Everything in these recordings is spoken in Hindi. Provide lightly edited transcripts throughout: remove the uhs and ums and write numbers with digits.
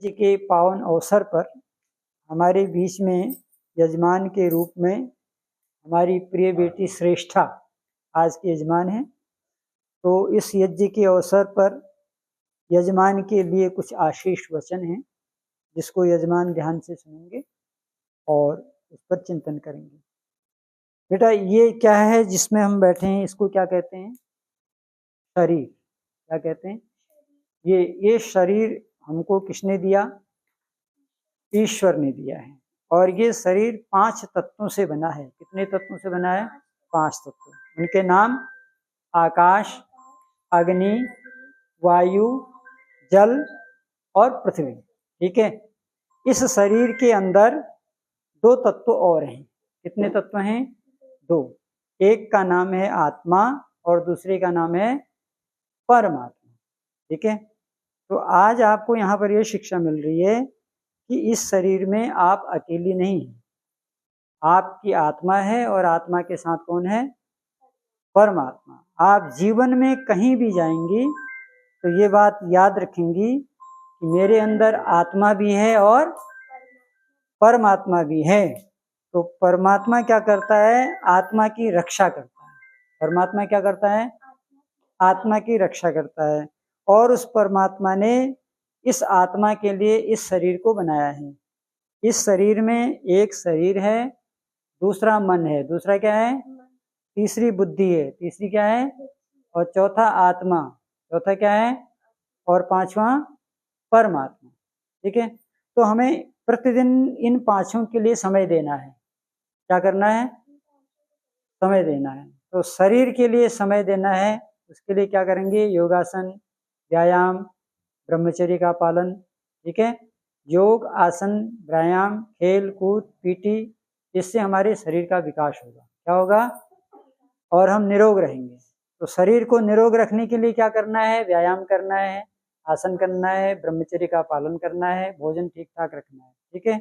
जी के पावन अवसर पर हमारे बीच में यजमान के रूप में हमारी प्रिय बेटी श्रेष्ठा आज की यजमान है। तो इस यज्ञ के अवसर पर यजमान के लिए कुछ आशीष वचन हैं जिसको यजमान ध्यान से सुनेंगे और उस पर चिंतन करेंगे। बेटा, ये क्या है जिसमें हम बैठे हैं, इसको क्या कहते हैं? शरीर। क्या कहते हैं? ये शरीर हमको किसने दिया? ईश्वर ने दिया है। और ये शरीर 5 तत्वों से बना है। कितने तत्वों से बना है? 5 तत्व। उनके नाम आकाश, अग्नि, वायु, जल और पृथ्वी। ठीक है। इस शरीर के अंदर 2 तत्व और हैं। कितने तत्व हैं? 2। एक का नाम है आत्मा और दूसरे का नाम है परमात्मा। ठीक है। तो आज आपको यहाँ पर यह शिक्षा मिल रही है कि इस शरीर में आप अकेली नहीं हैं। आपकी आत्मा है और आत्मा के साथ कौन है? परमात्मा। आप जीवन में कहीं भी जाएंगी तो ये बात याद रखेंगी कि मेरे अंदर आत्मा भी है और परमात्मा भी है। तो परमात्मा क्या करता है? आत्मा की रक्षा करता है। परमात्मा क्या करता है? आत्मा की रक्षा करता है। और उस परमात्मा ने इस आत्मा के लिए इस शरीर को बनाया है। इस शरीर में एक शरीर है, दूसरा मन है, दूसरा क्या है? तीसरी बुद्धि है, तीसरी क्या है? और चौथा आत्मा, चौथा क्या है? और 5वां परमात्मा। ठीक है। तो हमें प्रतिदिन इन 5 के लिए समय देना है। क्या करना है? समय देना है। तो शरीर के लिए समय देना है, उसके लिए क्या करेंगे? योगासन, व्यायाम, ब्रह्मचर्य का पालन। ठीक है। योग, आसन, व्यायाम, खेल कूद, पीटी, इससे हमारे शरीर का विकास होगा। क्या होगा? और हम निरोग रहेंगे। तो शरीर को निरोग रखने के लिए क्या करना है? व्यायाम करना है, आसन करना है, ब्रह्मचर्य का पालन करना है, भोजन ठीक ठाक रखना है। ठीक है।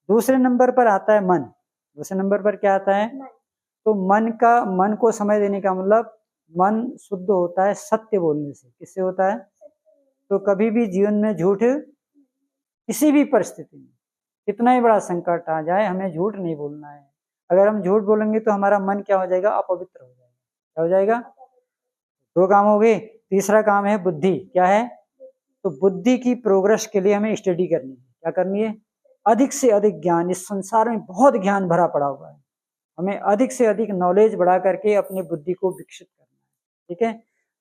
दूसरे नंबर पर आता है मन। दूसरे नंबर पर क्या आता है? तो मन को समय देने का मतलब, मन शुद्ध होता है सत्य बोलने से। किससे होता है? तो कभी भी जीवन में झूठ, किसी भी परिस्थिति में कितना ही बड़ा संकट आ जाए, हमें झूठ नहीं बोलना है। अगर हम झूठ बोलेंगे तो हमारा मन क्या हो जाएगा? अपवित्र हो जाएगा। क्या हो जाएगा? 2 काम हो गए। तीसरा काम है बुद्धि। क्या है? तो बुद्धि की प्रोग्रेस के लिए हमें स्टडी करनी है। क्या करनी है? अधिक से अधिक ज्ञान। इस संसार में बहुत ज्ञान भरा पड़ा हुआ है, हमें अधिक से अधिक नॉलेज बढ़ा करके अपनी बुद्धि को विकसित करना है। ठीक है।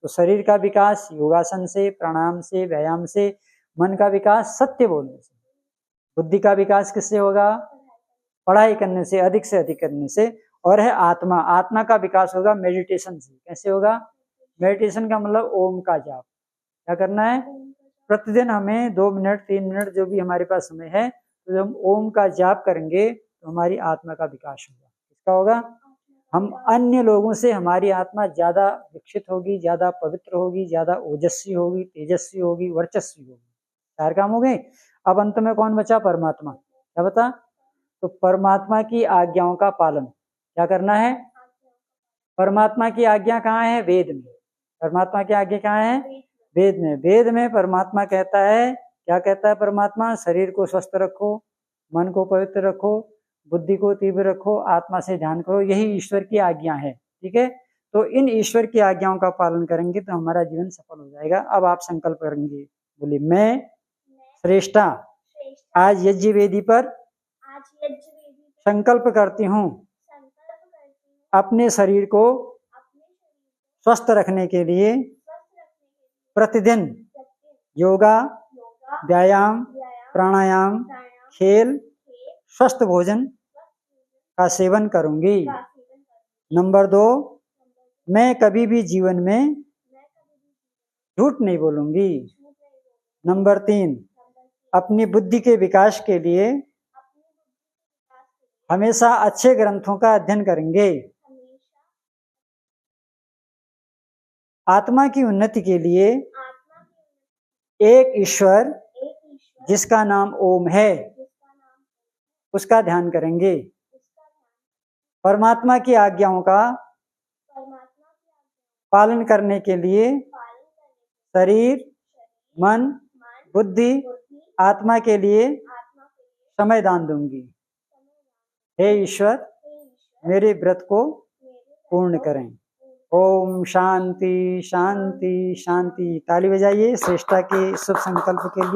तो शरीर का विकास योगासन से, प्राणायाम से, व्यायाम से। मन का विकास सत्य बोलने से। बुद्धि का विकास किससे होगा? पढ़ाई करने से, अधिक से अधिक करने से। और है आत्मा। आत्मा का विकास होगा मेडिटेशन से। कैसे होगा? मेडिटेशन का मतलब ओम का जाप। क्या करना है? प्रतिदिन हमें 2 मिनट 3 मिनट जो भी हमारे पास समय है, तो हम ओम का जाप करेंगे तो हमारी आत्मा का विकास होगा। किसका होगा? हम अन्य लोगों से हमारी आत्मा ज्यादा विकसित होगी, ज्यादा पवित्र होगी, ज्यादा ओजस्वी होगी, तेजस्वी होगी, वर्चस्वी होगी। 4 काम हो गए। अब अंत में कौन बचा? परमात्मा। क्या बता? तो परमात्मा की आज्ञाओं का पालन। क्या करना है? परमात्मा की आज्ञा कहाँ है? वेद में। परमात्मा की आज्ञा कहाँ है? वेद में। वेद में परमात्मा कहता है, क्या कहता है परमात्मा? शरीर को स्वस्थ रखो, मन को पवित्र रखो, बुद्धि को तीव्र रखो, आत्मा से ध्यान करो। यही ईश्वर की आज्ञा है। ठीक है। तो इन ईश्वर की आज्ञाओं का पालन करेंगे तो हमारा जीवन सफल हो जाएगा। अब आप संकल्प करेंगे। बोलिए, मैं श्रेष्ठा आज यज्ञ वेदी पर संकल्प करती हूँ अपने शरीर को स्वस्थ रखने के लिए प्रतिदिन योगा, व्यायाम, प्राणायाम, खेल, स्वस्थ भोजन का सेवन करूंगी। नंबर 2, मैं कभी भी जीवन में झूठ नहीं बोलूंगी। नंबर 3, अपनी बुद्धि के विकास के लिए हमेशा अच्छे ग्रंथों का अध्ययन करेंगे। आत्मा की उन्नति के लिए एक ईश्वर जिसका नाम ओम है उसका ध्यान करेंगे। परमात्मा की आज्ञाओं का पालन करने के लिए शरीर, मन, बुद्धि आत्मा के लिए समय दान दूंगी। हे ईश्वर, मेरे व्रत को पूर्ण करें। ओम शांति शांति शांति। ताली बजाइए श्रेष्ठता के शुभ संकल्प के लिए।